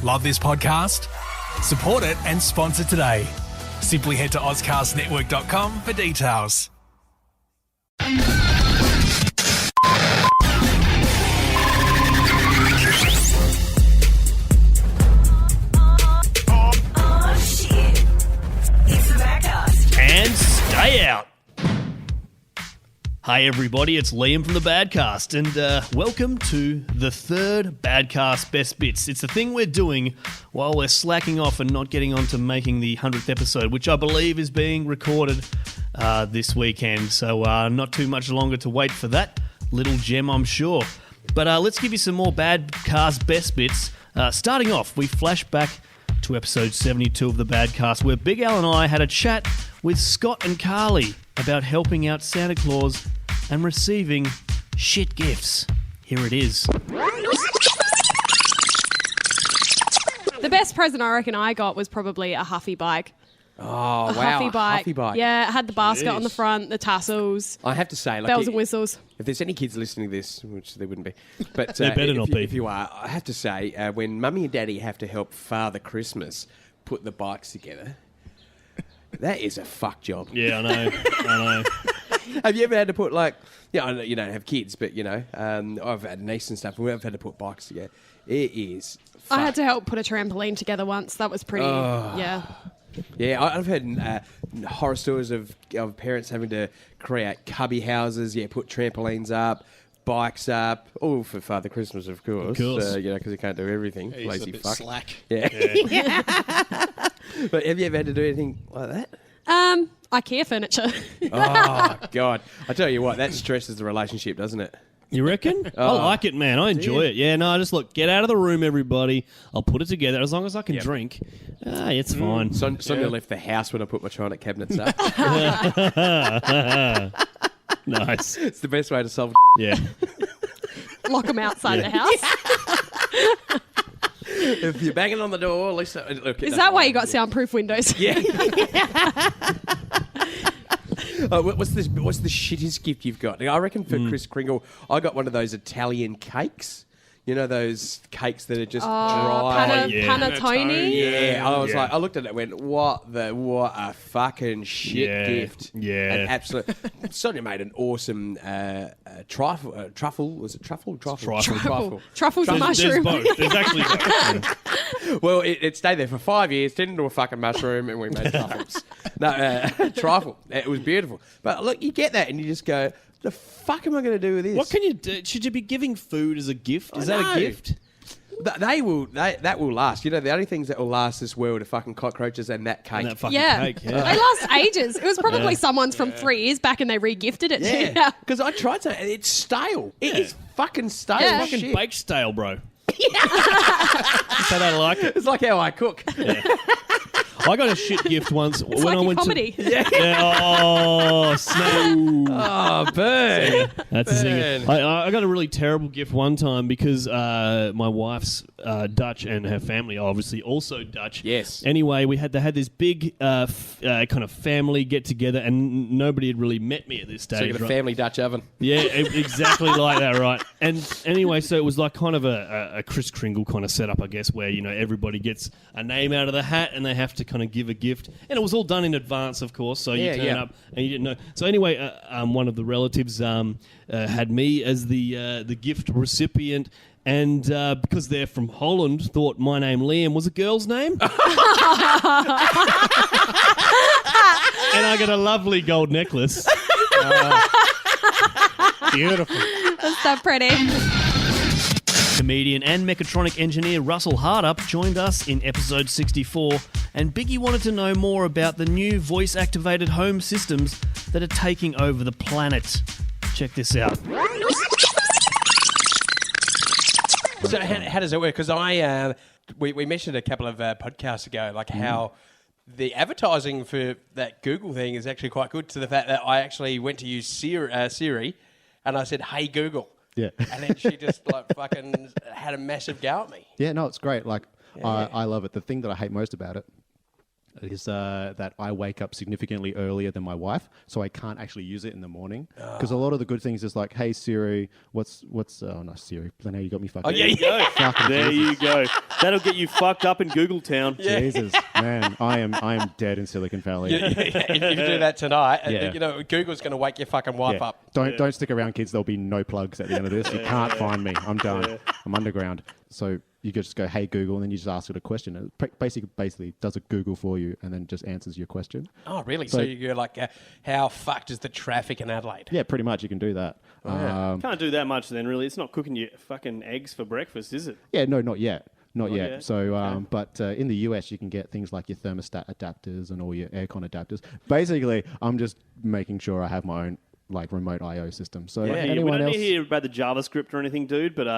Love this podcast? Support it and sponsor today. Simply head to ozcastnetwork.com for details. And stay out. Hi everybody, it's Liam from the Badcast, and welcome to the third Badcast Best Bits. It's the thing we're doing while we're slacking off and not getting on to making the 100th episode, which I believe is being recorded this weekend. So not too much longer to wait for that little gem, I'm sure. But let's give you some more Badcast Best Bits. Starting off, we flash back to episode 72 of the Badcast, where Big Al and I had a chat with Scott and Carly about helping out Santa Claus and receiving shit gifts. Here it is. The best present I reckon I got was probably a Huffy bike. Oh, wow. Huffy bike. Yeah, it had the basket on the front, the tassels. I have to say, like, bells and whistles. If there's any kids listening to this, which there wouldn't be, but There better not be. If you are, I have to say, when Mummy and Daddy have to help Father Christmas put the bikes together, that is a fuck job. Yeah, I know. Have you ever had to put, like, I know you don't have kids, but, I've had a niece and stuff, and we've had to put bikes together. It is fuck. I had to help put a trampoline together once. That was pretty, yeah. Yeah, I've heard horror stories of parents having to create cubby houses, put trampolines up, bikes up, all for Father Christmas, of course. Because he can't do everything. He's Lazy a bit fuck. slack. Yeah. But have you ever had to do anything like that? IKEA furniture. Oh, God. I tell you what, that stresses the relationship, doesn't it? You reckon? I like it, man. I enjoy it. Yeah, no, just look, get out of the room, everybody. I'll put it together as long as I can drink. It's fine. Sonia left the house when I put my china cabinets up. Nice. It's the best way to solve Yeah. Lock them outside the house. If you're banging on the door, at least... Look, Is that why you got soundproof windows? Yeah. What's the shittest gift you've got? I reckon for Kris Kringle, I got one of those Italian cakes. You know those cakes that are just dry. Panettone. Yeah, I was like, I looked at it and went, what a fucking shit gift. Yeah. An absolute. Sonia made an awesome truffle. Was it truffle? Truffle. Truffle's a mushroom. There's both. There's actually both. Well, it stayed there for 5 years, turned into a fucking mushroom, and we made truffles. Trifle. It was beautiful. But look, you get that and you just go, the fuck am I going to do with this? What can you do? Should you be giving food as a gift? Is that a gift? That will last. You know, the only things that will last this world are fucking cockroaches and that cake. And that fucking cake. They last ages. It was probably someone's from 3 years back and they re-gifted it to you. Because I tried to, and it's stale. It is fucking stale. Yeah. Shit. Fucking baked stale, bro. Said I like it. It's like how I cook. Yeah. I got a shit gift once It's when like I went comedy. to. Oh, snap! Oh, burn. That's the thing. I got a really terrible gift one time because my wife's Dutch and her family are obviously also Dutch. Yes. Anyway, they had this big kind of family get together, and nobody had really met me at this stage. So you got a family Dutch oven. Yeah, exactly like that, right? And anyway, so it was like kind of a Kris Kringle kind of setup, I guess, where everybody gets a name out of the hat and they have to kind of give a gift, and it was all done in advance, of course. So you turn up and you didn't know. So anyway, one of the relatives had me as the gift recipient. And because they're from Holland, thought my name Liam was a girl's name. And I got a lovely gold necklace. Beautiful. That's so pretty. Comedian and mechatronic engineer Russell Hardup joined us in episode 64, and Biggie wanted to know more about the new voice-activated home systems that are taking over the planet. Check this out. So how does it work? Because we mentioned a couple of podcasts ago, like how the advertising for that Google thing is actually quite good, to the fact that I actually went to use Siri and I said, "Hey Google." Yeah. And then she just fucking had a massive go at me. Yeah, no, it's great. I love it. The thing that I hate most about it is that I wake up significantly earlier than my wife, so I can't actually use it in the morning. Because a lot of the good things is like, hey Siri, what's not Siri. Now you got me fucked. Oh, there you go. There you go. That'll get you fucked up in Google Town. Jesus, man, I am dead in Silicon Valley. If you do that tonight, Yeah. Google's going to wake your fucking wife up. Don't stick around, kids. There'll be no plugs at the end of this. You can't find me. I'm done. I'm underground. So you could just go, hey Google, and then you just ask it a question. It basically does a Google for you, and then just answers your question. Oh, really? So you're like, how fucked is the traffic in Adelaide? Yeah, pretty much. You can do that. Can't do that much then, really. It's not cooking you fucking eggs for breakfast, is it? Yeah, no, not yet. Not yet. yet. So, but in the US, you can get things like your thermostat adapters and all your aircon adapters. Basically, I'm just making sure I have my own remote I/O system. So We anyone don't else, hear about the JavaScript or anything, dude. But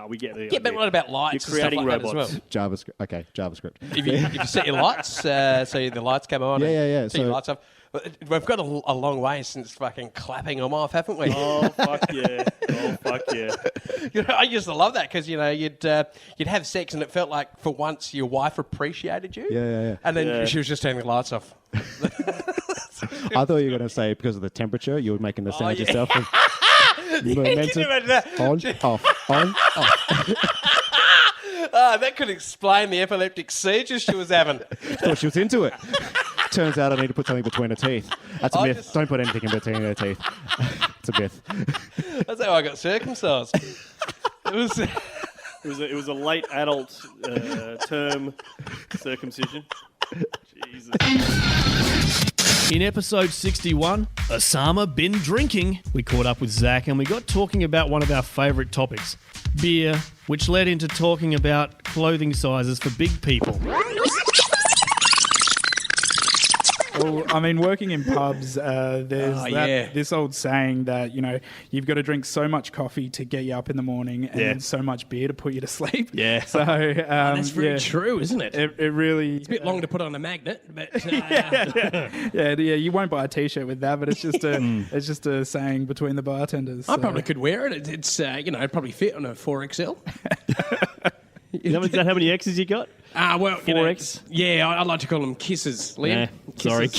we get the. Yeah, but what about lights You're creating and stuff like robots. that as well? JavaScript. Okay, JavaScript. If you set your lights, so the lights come on. Yeah. Set your lights off. We've got a long way since fucking clapping them off, haven't we? Oh fuck yeah! Oh fuck yeah! I used to love that because you'd have sex and it felt like for once your wife appreciated you. Yeah. And then she was just turning the lights off. I thought you were going to say because of the temperature, you were making the sound yourself. Momentum. On, off, on, off. That could explain the epileptic seizures she was having. Thought she was into it. Turns out I need to put something between her teeth. That's a myth. Don't put anything in between her teeth. It's a myth. That's how I got circumcised. It was a late adult term circumcision. Jesus. In episode 61, Osama Bin Drinking, we caught up with Zach and we got talking about one of our favourite topics, beer, which led into talking about clothing sizes for big people. Well, I mean, working in pubs, there's this old saying that, you've got to drink so much coffee to get you up in the morning and then so much beer to put you to sleep. Yeah. So that's very true, isn't it? It really... It's a bit long to put on a magnet, but... yeah, you won't buy a T-shirt with that, but it's just a saying between the bartenders. I probably could wear it. It's it'd probably fit on a 4XL. Is that how many X's you got? 4X? I like to call them kisses, Liam. Sorry.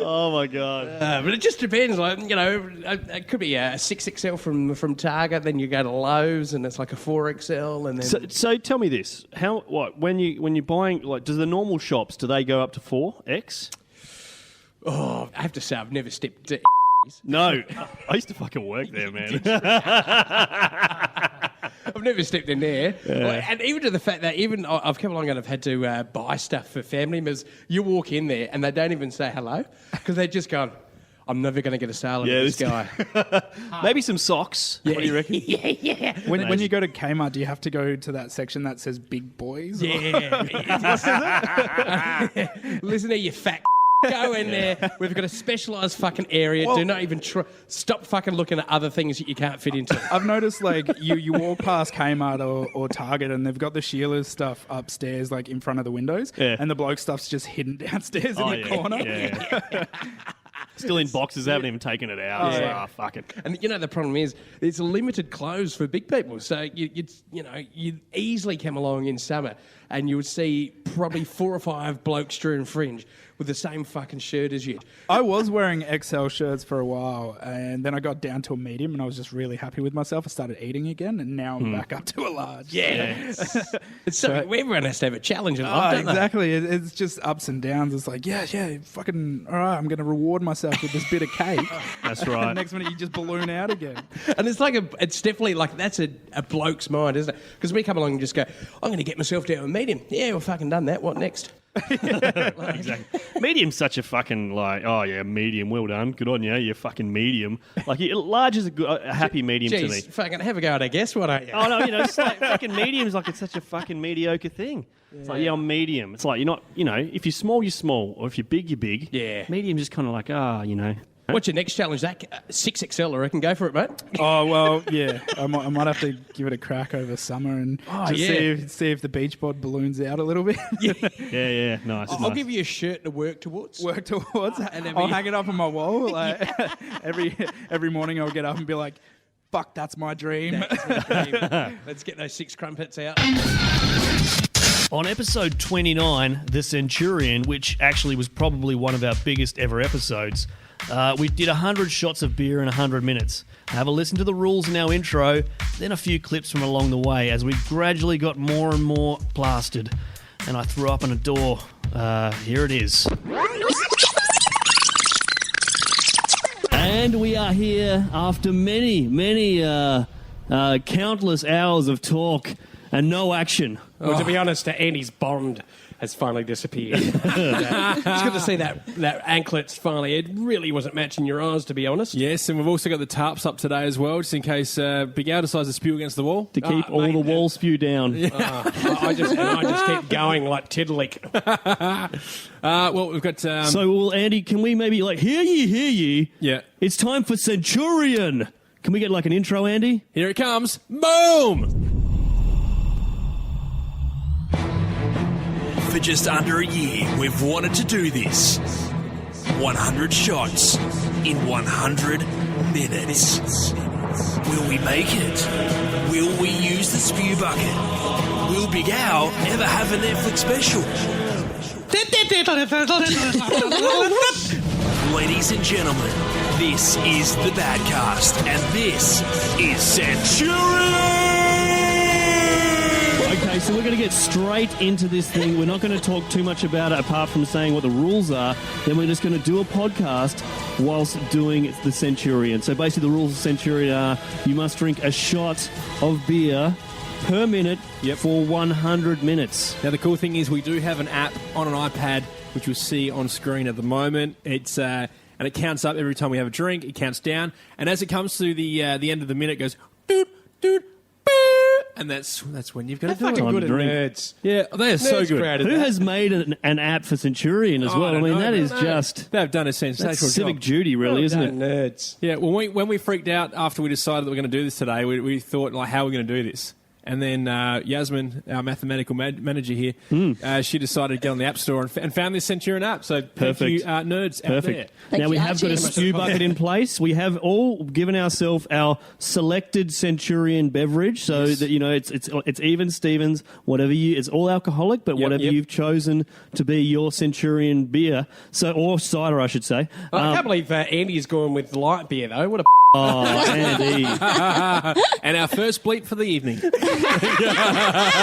Oh my god! But it just depends. It could be a 6XL from Target. Then you go to Lowe's, and it's like a 4XL, and then. So tell me this: when you're buying, does the normal shops do they go up to 4X? Oh, I have to say I've never stepped. No, I used to fucking work there, man. I've never stepped in there. Yeah. And even to the fact that I've come along and I've had to buy stuff for family members. You walk in there and they don't even say hello because they're just going, I'm never going to get a sale out of this guy. Maybe some socks. Yeah. What do you reckon? Yeah. When you go to Kmart, do you have to go to that section that says big boys? Yeah. Listen to you fat go in there. We've got a specialised fucking area. Do not even try. Stop fucking looking at other things that you can't fit into. I've noticed, you walk past Kmart or Target and they've got the Sheila's stuff upstairs, in front of the windows, and the bloke stuff's just hidden downstairs in the corner. Yeah. Still in boxes, they haven't even taken it out. Fuck it. And the problem is, it's limited clothes for big people. So you'd easily come along in summer and you would see probably 4 or 5 blokes during fringe with the same fucking shirt as you. I was wearing XL shirts for a while, and then I got down to a medium, and I was just really happy with myself. I started eating again, and now I'm back up to a large. Yeah. It's everyone has to have a challenge in life, don't exactly. It's just ups and downs. It's like, fucking, all right, I'm going to reward myself with this bit of cake. That's right. Next minute, you just balloon out again. And it's it's definitely that's a bloke's mind, isn't it? Because we come along and just go, I'm going to get myself down a medium. Yeah, we've fucking done that. What next? Exactly. Medium's such a fucking medium. Well done, good on you. You're fucking medium. Large is a happy medium to me. Fucking have a go at I guess, what aren't you? Oh no, it's like fucking medium's it's such a fucking mediocre thing. Yeah. It's I'm medium. It's you're not, if you're small, you're small, or if you're big, you're big. Yeah. Medium's just kind of What's your next challenge, Zach? 6XL, I reckon. Go for it, mate. Oh, well, yeah. I might have to give it a crack over summer and see if the beach bod balloons out a little bit. Yeah. Nice. I'll give you a shirt to work towards. And then I'll hang it up on my wall. Every morning I'll get up and be like, fuck, that's my dream. Let's get those 6 crumpets out. On episode 29, The Centurion, which actually was probably one of our biggest ever episodes, we did 100 shots of beer in 100 minutes. Have a listen to the rules in our intro, then a few clips from along the way as we gradually got more and more plastered. And I threw up on a door. Here it is. And we are here after many countless hours of talk and no action. Well, to be honest, Andy's bond has finally disappeared. It's good to see that anklet's finally. It really wasn't matching your eyes, to be honest. Yes, and we've also got the tarps up today as well, just in case Big Al decides to spew against the wall. To keep all the wall spew down. I just keep going like Tiddalik. Well, we've got... So, Andy, can we maybe, hear ye? Yeah. It's time for Centurion. Can we get, an intro, Andy? Here it comes. Boom! For just under a year, we've wanted to do this. 100 shots in 100 minutes. Will we make it? Will we use the spew bucket? Will Big Al ever have a Netflix special? Ladies and gentlemen, this is the Badcast, and this is Centurion! Okay, so we're going to get straight into this thing. We're not going to talk too much about it apart from saying what the rules are. Then we're just going to do a podcast whilst doing the Centurion. So basically the rules of Centurion are you must drink a shot of beer per minute for 100 minutes. Now, the cool thing is we do have an app on an iPad, which you'll see on screen at the moment. It's and it counts up every time we have a drink. It counts down. And as it comes to the end of the minute, it goes, doot, doot, and that's when you've got to do it. Fucking good at drink. nerds. Yeah, they are so Nerds good. created Who that. has made an app for Centurion as well? I mean, that is just... They've done a sensational That's civic job. duty, really, isn't it? Nerds. Yeah, well, when we freaked out after we decided that we're going to do this today, we thought, how are we going to do this? And then Yasmin, our mathematical manager here, she decided to get on the App Store and found this Centurion app. So thank you, nerds out there. Now we have got a spew bucket in place. We have all given ourselves our selected Centurion beverage, so that it's even Stevens, whatever it's all alcoholic, but whatever you've chosen to be your Centurion beer, or cider, I should say. I can't believe Andy's gone with light beer though. What a Oh, Andy. And our first bleep for the evening.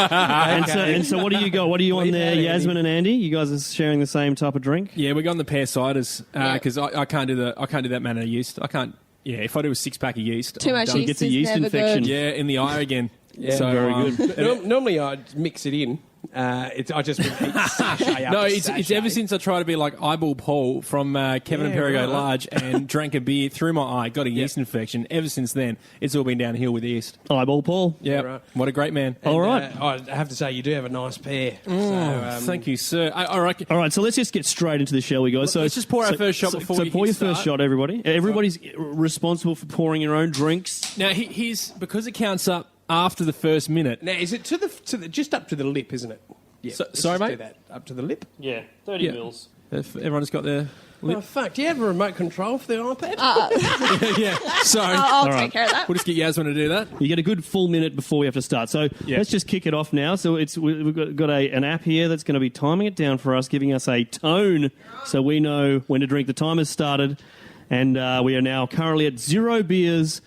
And so what do you got? What are you on there, Yasmin and Andy? You guys are sharing the same type of drink? Yeah, we're going the pear ciders because I can't do that amount of yeast. I can't. Yeah, if I do a 6-pack of yeast, Too much done. yeast Gets a is yeast never infection. good. Yeah, in the eye again. Yeah, so very good. Normally I'd mix it in. I just sachet up. No, it's ever since I tried to be like Eyeball Paul from Kevin and Perry Go Large and drank a beer through my eye, got a yeast infection. Ever since then, it's all been downhill with yeast. Eyeball Paul. Yeah, right. What a great man. All right. I have to say you do have a nice pair. Thank you, sir. All right. All right, so let's just get straight into this, shall we, guys? So Let's just pour our first shot before we pour your start. first shot, everybody. Everybody's responsible for pouring your own drinks. Now, here's because it counts up after the first minute. Now, is it to the just up to the lip, isn't it? Yeah. Sorry, let's just mate? do that. Up to the lip. Yeah, 30 Yeah. mils. If everyone's got their Oh, fuck. Do you have a remote control for the iPad? yeah. Sorry. I'll right. take care of that. We'll just get Yasmin to do that. You get a good full minute before we have to start. So let's just kick it off now. So we've got an app here that's going to be timing it down for us, giving us a tone so we know when to drink. The time has started, and we are now currently at 0 beers,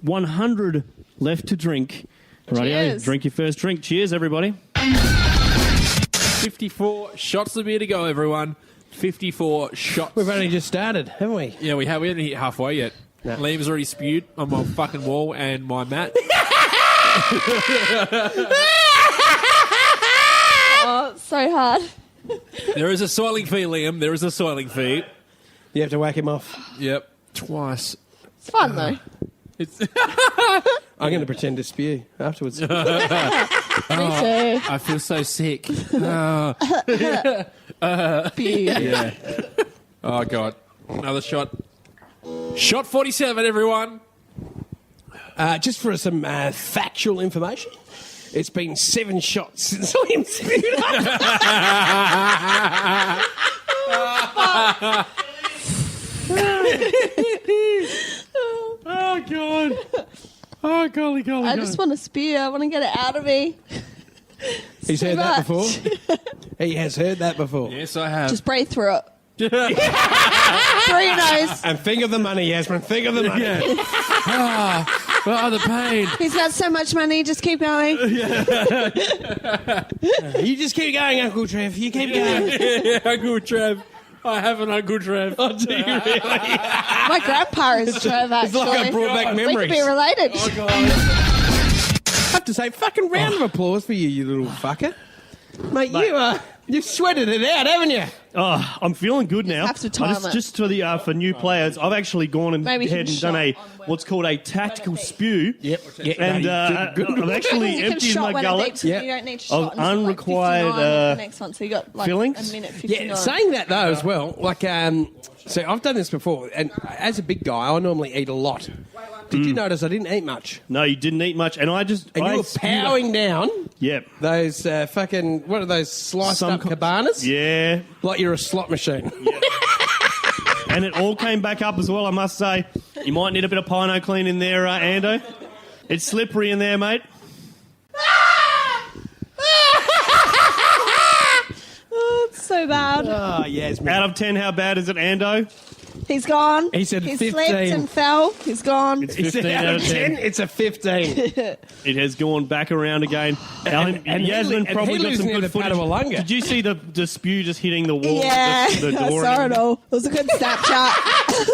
100 left to drink. Rightio, Cheers. drink your first drink. Cheers, everybody. 54 shots of beer to go, everyone. 54 shots. We've only just started, haven't we? Yeah, we haven't hit halfway yet. Liam has already spewed on my fucking wall and my mat. Oh, it's so hard. There is a soiling fee, Liam. There is a soiling fee. You have to whack him off. Yep. Twice. It's fun, though. It's I'm going to pretend to spew afterwards. Me too. I feel so sick. Pew. Yeah. Oh, God. Another shot. Shot 47, everyone. Just for some factual information, it's been 7 shots since Liam spewed up. Oh, God. Oh, golly. I just want to spew. I want to get it out of me. He's heard that before. He has heard that before. Yes, I have. Just breathe through it. Through your nose. And think of the money, Yasmin. Think of the money. The pain. He's got so much money. Just keep going. You just keep going, Uncle Trev. You keep going. Yeah, Uncle Trev. I have an Uncle Trev. Oh, do you really? My grandpa is Trev, actually. It's like I brought back We memories. could be related. Oh, God. I have to say, fucking round of applause for you, you little fucker. Mate, you've sweated it out, haven't you? Oh, I'm feeling good now. have to time it. Just for the for new players, I've actually gone Maybe ahead and done what's called a tactical spew. Yep. And I've actually You can emptied shot my one a deep, gullet. so Yep. you don't need to Of shot until unrequired, like 59 the next one. So you got like fillings? a minute 59. Yeah, saying that though as well, like, so I've done this before, and as a big guy, I normally eat a lot. Did you notice I didn't eat much? No, you didn't eat much, and And you were powering down Yep. those fucking, what are those sliced up cabanas? Yeah. Like you're a slot machine. And it all came back up as well, I must say. You might need a bit of Pino Clean in there, Ando. It's slippery in there, mate. Oh, it's so bad. Oh, Yasmin. Out of 10, how bad is it, Ando? He's gone. He said He 15. slipped and fell. He's gone. It's He said 15 out of 10, it's a 15. It has gone back around again. and Yasmin Hedley- probably and got Hedley's some near good the footage. Padawalunga. Did you see the spew just hitting the wall? Yeah, The door I saw and it all. It was a good Snapchat.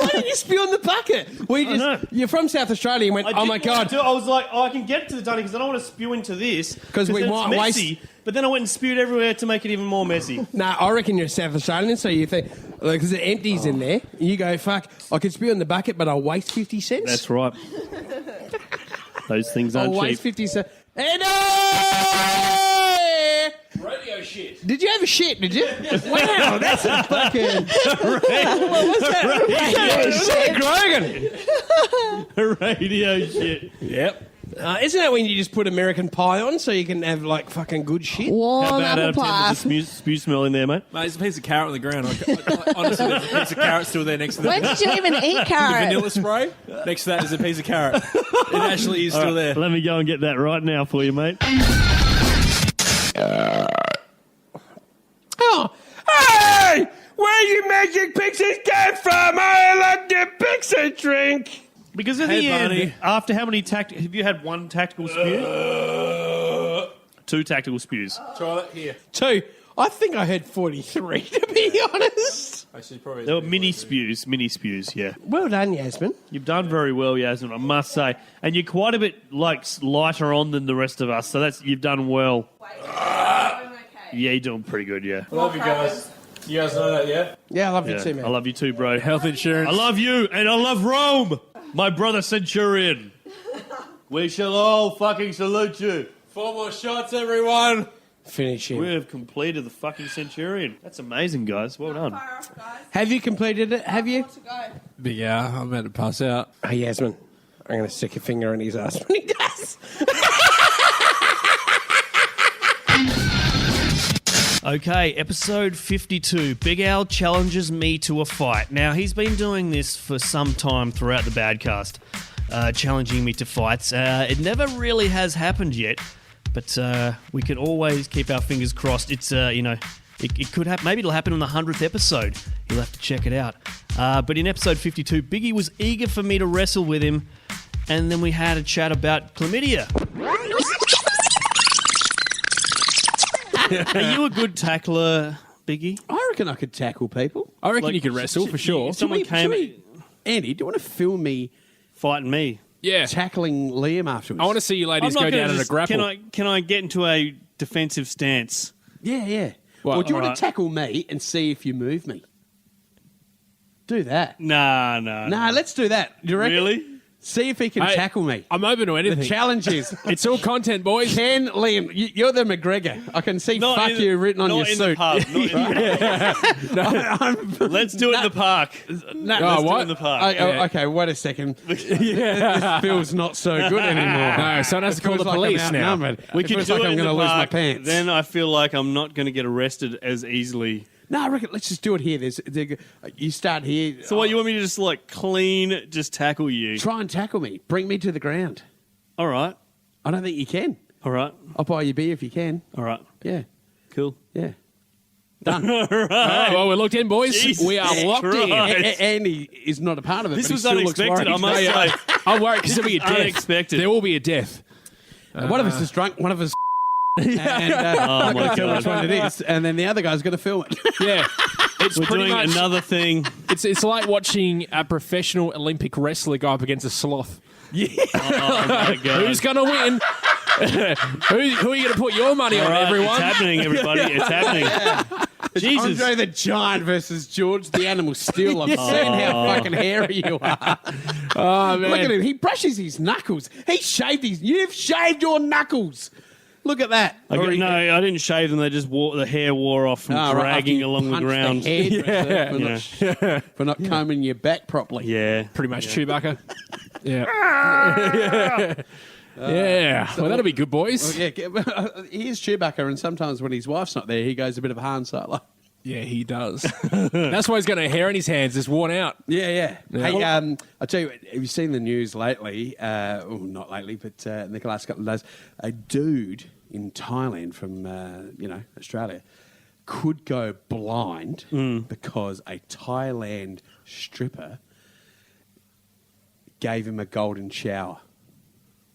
Why did you spew in the bucket? Well, know. you're from South Australia and went, I oh my didn't want God. to. I was like, I can get to the dunny because I don't want to spew into this. 'Cause we then might it's waste- messy. But then I went and spewed everywhere to make it even more messy. Nah, I reckon you're South Australian, so you think, because it empties in there, you go, fuck, I could spew in the bucket, but I'll waste 50 cents. That's right. Those things I'll aren't cheap. waste 50 cents. Andy! Radio shit. Did you have a shit, did you? Wow, that's a fucking... What was that? Grogan. Radio shit. Yep. Isn't that when you just put American pie on so you can have, like, fucking good shit? How Warm bad out apple of 10 pie. does the spew smell in there, mate? Mate, there's a piece of carrot on the ground. Honestly, there's a piece of carrot still there next to the When did you even eat carrot? vanilla spray. Next to that is a piece of carrot. It actually is still there. Let me go and get that right now for you, mate. Oh, hey! Where you magic pixies came from? I like the pixie drink. Because in Hey, the buddy. end, after how many have you had one tactical spew? 2 tactical spews. Try that here. 2. I think I had 43, to be honest. Actually, probably. They were mini spews, yeah. Well done, Yasmin. You've done very well, Yasmin, I must say. And you're quite a bit like lighter on than the rest of us, so you've done well. Yeah, you're doing pretty good, yeah. I love you guys. You guys know that, yeah? Yeah, I love you Yeah, too, man. I love you too, bro. Health insurance. I love you, and I love Rome, my brother Centurion. We shall all fucking salute you. 4 more shots, everyone. Finish him. We have completed the fucking Centurion. That's amazing, guys. Well done. Have you completed it? Have you? But yeah, I'm about to pass out. Oh, Yasmin, I'm going to stick a finger in his ass when he does. Okay, episode 52. Big Al challenges me to a fight. Now, he's been doing this for some time throughout the Badcast, challenging me to fights. It never really has happened yet, but we can always keep our fingers crossed. It's, it could happen. Maybe it'll happen on the 100th episode. You'll have to check it out. But in episode 52, Biggie was eager for me to wrestle with him, and then we had a chat about chlamydia. Are you a good tackler, Biggie? I reckon I could tackle people. I reckon Like, you could wrestle for sure. if someone came Andy, do you want to film me fighting me. Yeah. tackling Liam afterwards? I want to see you ladies I'm go not gonna down in a just- grapple. Can I get into a defensive stance? Yeah, yeah. Well, or do you want alright. to tackle me and see if you move me? Do that. Nah. Nah, let's do that. Do you reckon? Really? See if he can Hey, tackle me. I'm open to The anything. challenge is, It's all content, boys. can Liam, you're the McGregor. I can see Not fuck in the- you written on not your in suit. The pub. Not in the Let's do it in the park. Let's do what? it in the park. Yeah. Okay, wait a second. This feels not so good anymore. No, someone has to call Feels the like I'm police now. outnumbered. We It can feels do like it I'm in going the to lose my park. pants. Then I feel like I'm not going to get arrested as easily. No, I reckon let's just do it here. You start here. So what, you want me to just like clean, just tackle you? Try and tackle me. Bring me to the ground. All right. I don't think you can. All right. I'll buy you beer if you can. All right. Yeah. Cool. Yeah. Done. All right. All right, well, we're locked in, boys. Jesus we are locked in. Christ. Andy is not a part of it. This but he was still looks unexpected, I worried. must say. I'm worried because there'll be a death. Unexpected. There will be a death. One of us is drunk, one of us and Oh, my I can't tell God. which one it is, and then the other guy's going to film it. Yeah. It's We're pretty doing much, another thing. It's like watching a professional Olympic wrestler go up against a sloth. Oh, my God. Who's going to win? who are you going to put your money All on, right, everyone? It's happening, everybody. It's happening. Jesus. Andre the Giant versus George the Animal Steel. I've seen how fucking hairy you are. Oh, man. Look at him. He brushes his knuckles. You've shaved your knuckles. Look at that. No, I didn't shave them. They just the hair wore off from Oh, right, dragging after you along the punched ground. hairdresser for not combing your back properly. Yeah. Pretty much Chewbacca. Yeah. Yeah. Well, that'll be good, boys. Well, yeah, he is Chewbacca, and sometimes when his wife's not there, he goes a bit of a Han Solo. Yeah, he does. That's why he's got a hair in his hands. It's worn out. Yeah. Hey, I'll tell you what, have you seen the news lately? Not lately, but in the last couple of days, a dude in Thailand from, Australia could go blind because a Thailand stripper gave him a golden shower.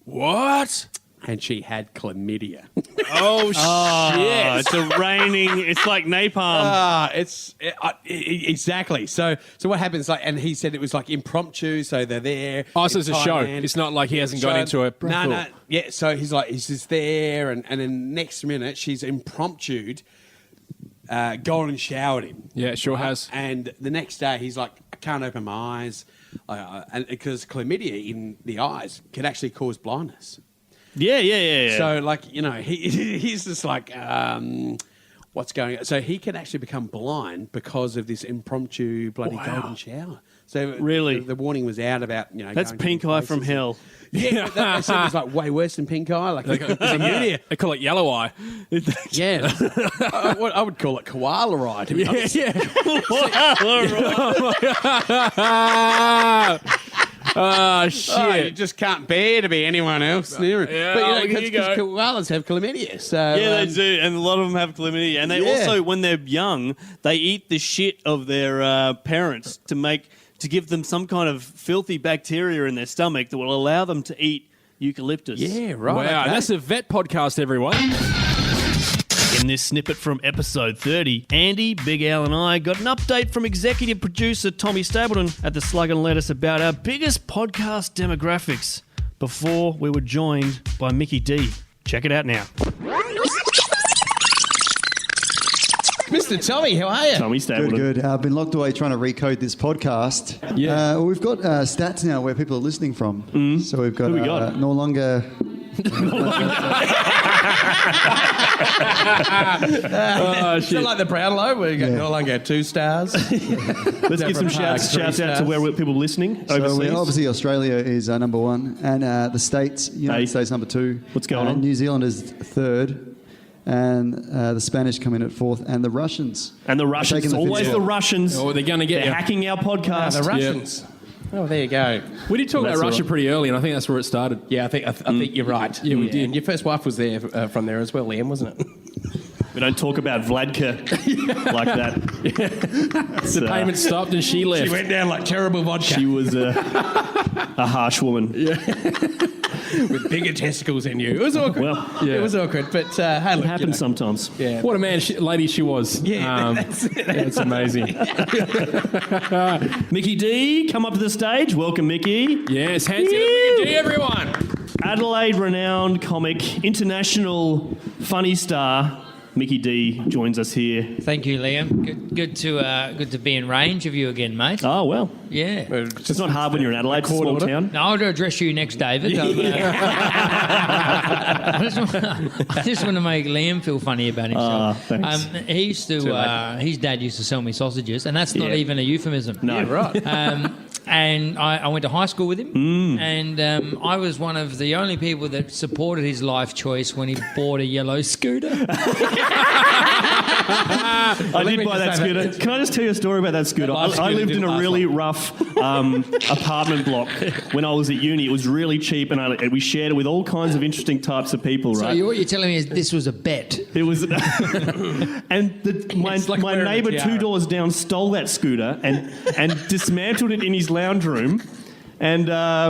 What? And she had chlamydia. Oh, shit. It's raining. It's like napalm. Exactly. So what happens? And he said it was like impromptu. So they're there. Oh, so it's in a show. Thailand. It's not like he hasn't gone into a... No. Yeah. So he's just there, and then next minute she's impromptu golden showered him. Yeah, it sure has. And the next day he's like, I can't open my eyes, and because chlamydia in the eyes can actually cause blindness. Yeah. So, he's just like, what's going on? So he can actually become blind because of this impromptu bloody golden shower. So Really? the warning was out about, That's going to pink eye from places. hell. Yeah, they said it was like way worse than pink eye. Like They call it yellow eye. yeah, I would call it koala eye. To be honest. Oh, shit. Oh, you just can't bear to be anyone else near it. Yeah, but here you go. because koalas have chlamydia. So Yeah, they do, and a lot of them have chlamydia. And they also, when they're young, they eat the shit of their parents to give them some kind of filthy bacteria in their stomach that will allow them to eat eucalyptus. Yeah, right. Wow, okay. that's a vet podcast, everyone. In this snippet from episode 30, Andy, Big Al and I got an update from executive producer Tommy Stapleton at the Slug and Lettuce about our biggest podcast demographics before we were joined by Mickey D. Check it out now. Mr. Tommy, how are you? Tommy Stapleton. Good. I've been locked away trying to recode this podcast. Yeah. We've got stats now where people are listening from. So we've got, Who we got? no longer... Oh, Is it like the Brownlow where you go no longer 2 stars? Let's give some shouts out to where people listening So overseas. obviously Australia is number 1, and the States, United States number 2. What's going on? New Zealand is 3rd, and the Spanish come in at 4th, and the Russians. And the Russians, Taking the always fifth the spot. Russians. Oh, they're going to get They're you. hacking our podcast. The Russians. Oh, there you go. We did talk Well, about that's Russia all. pretty early, and I think that's where it started. Yeah, I think you're right. Yeah, we did. And your first wife was there from there as well, Liam, wasn't it? We don't talk about Vladka like that. The payment stopped and she left. She went down like terrible vodka She was a harsh woman. with bigger testicles than you. It was awkward. Well, It was awkward, but hey, look, it happens sometimes. Yeah. What a lady she was. Yeah, that's it. It's amazing. Mickey D, come up to the stage. Welcome, Mickey. Yes, hands in Mickey D, everyone. Adelaide renowned comic, international funny star, Mickey D joins us here. Thank you, Liam. Good to be in range of you again, mate. Oh, well. Yeah. It's not hard when you're in Adelaide, it's a small town. No, I'll address you next, David. I just want to make Liam feel funny about himself. Thanks. He used to. His dad used to sell me sausages, and that's not Yeah. even a euphemism. No. Yeah, right. and I went to high school with him, and I was one of the only people that supported his life choice when he bought a yellow scooter. I did buy that scooter. Can I just tell you a story about that scooter? I lived in a really rough apartment block when I was at uni. It was really cheap, and we shared it with all kinds of interesting types of people, right? So what you're telling me is this was a bet? It was... and my neighbour 2 doors down stole that scooter and dismantled it in his lounge room. And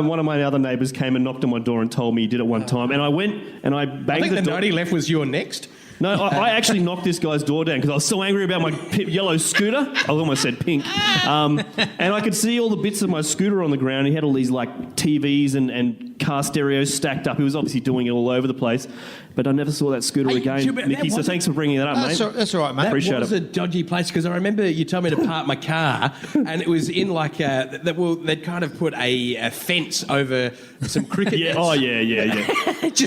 one of my other neighbours came and knocked on my door and told me he did it one time. And I went and I banged I think the the door. note he left was your next. No, I actually knocked this guy's door down because I was so angry about my yellow scooter. I almost said pink. And I could see all the bits of my scooter on the ground. He had all these like TVs and car stereos stacked up. He was obviously doing it all over the place. But I never saw that scooter again, Nicky, so thanks for bringing that up, mate. That's all right, mate. Appreciate That was a dodgy place because I remember you told me to park my car and it was in like they'd kind of put a fence over some cricket nets. Oh, yeah.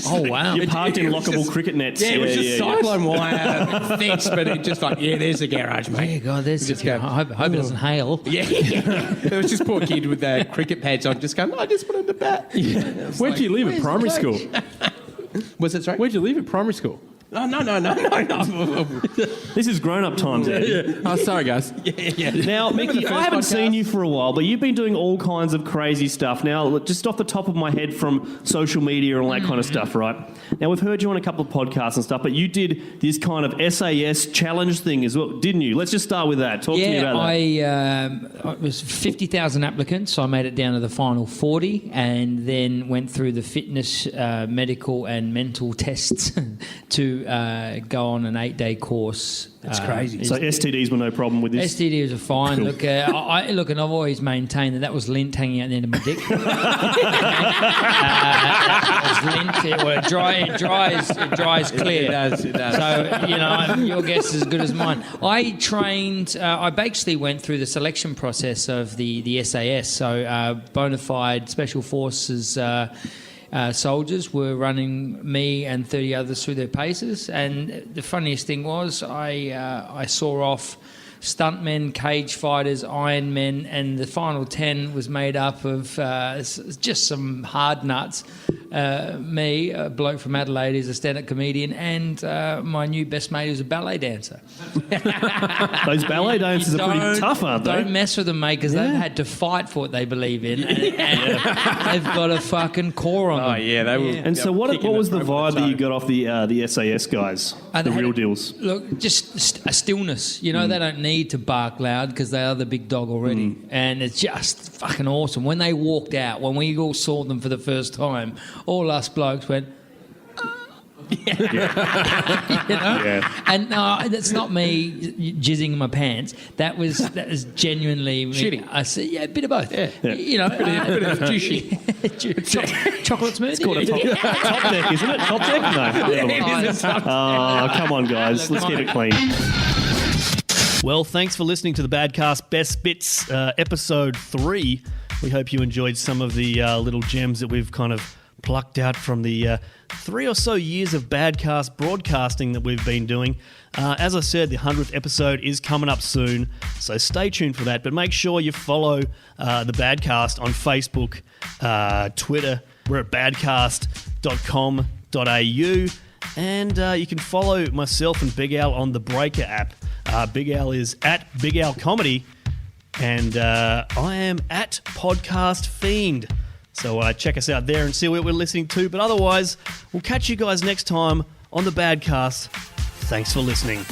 Wow. You parked in lockable cricket nets. Yeah, it was just cyclone wire fence, but it just like, there's the garage, mate. Yeah, God, there's just go, I hope it doesn't hail. Yeah. There was this poor kid with cricket pads on just going, I just wanted to bat. Where'd you live at primary school? Was it, sorry? Where'd you live at primary school? No. This is grown-up times, Andy. Oh, sorry, guys. Yeah. Now, Mickey, I haven't seen you for a while, but you've been doing all kinds of crazy stuff. Now, just off the top of my head from social media and all that kind of stuff, right? Now, we've heard you on a couple of podcasts and stuff, but you did this kind of SAS challenge thing as well, didn't you? Let's just start with that. Talk to me about that. It was 50,000 applicants, so I made it down to the final 40 and then went through the fitness, medical and mental tests to go on an 8-day course. That's crazy. So STDs were no problem with this? STDs are fine. Cool. Look, and I've always maintained that was lint hanging out the end of my dick. It dries clear. It does. So, your guess is as good as mine. I trained, I basically went through the selection process of the SAS, so bona fide special forces soldiers were running me and 30 others through their paces, and the funniest thing was I saw off stuntmen, cage fighters, Iron Men, and the final 10 was made up of just some hard nuts. Me, a bloke from Adelaide, is a stand-up comedian, and my new best mate is a ballet dancer. Those ballet dancers are pretty tough, aren't they? Don't mess with them, mate, because they've had to fight for what they believe in, and they've got a fucking core on them. Oh, yeah, they were. And so what was the vibe that you got off the SAS guys, the real deals? Look, just a stillness. They don't need to bark loud because they are the big dog already. And it's just fucking awesome. When they walked out, when we all saw them for the first time, all us blokes went... And that's not me jizzing in my pants. That was genuinely shitting. I said, a bit of both. Yeah. Bit of juicy. Chocolate smoothie. It's called a top deck, isn't it? Top deck? No. Oh, come on, guys. Let's keep it clean. Well, thanks for listening to the Badcast Best Bits, episode 3. We hope you enjoyed some of the little gems that we've kind of plucked out from the 3 or so years of Badcast broadcasting that we've been doing. As I said, the 100th episode is coming up soon, so stay tuned for that. But make sure you follow the Badcast on Facebook, Twitter. We're at badcast.com.au. And you can follow myself and Big Al on the Breaker app. Big Al is at Big Al Comedy, and I am at Podcast Fiend. So check us out there and see what we're listening to. But otherwise, we'll catch you guys next time on the Badcast. Thanks for listening.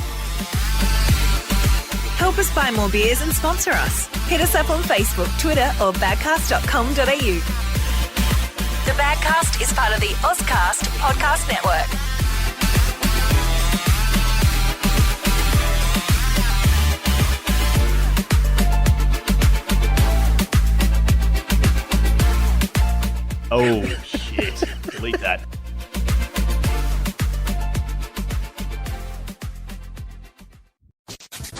Help us buy more beers and sponsor us. Hit us up on Facebook, Twitter, or badcast.com.au. The Badcast is part of the Ozcast Podcast Network. Oh, shit. Delete that.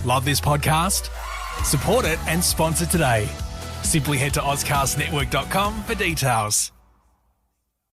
Love this podcast? Support it and sponsor today. Simply head to ozcastnetwork.com for details.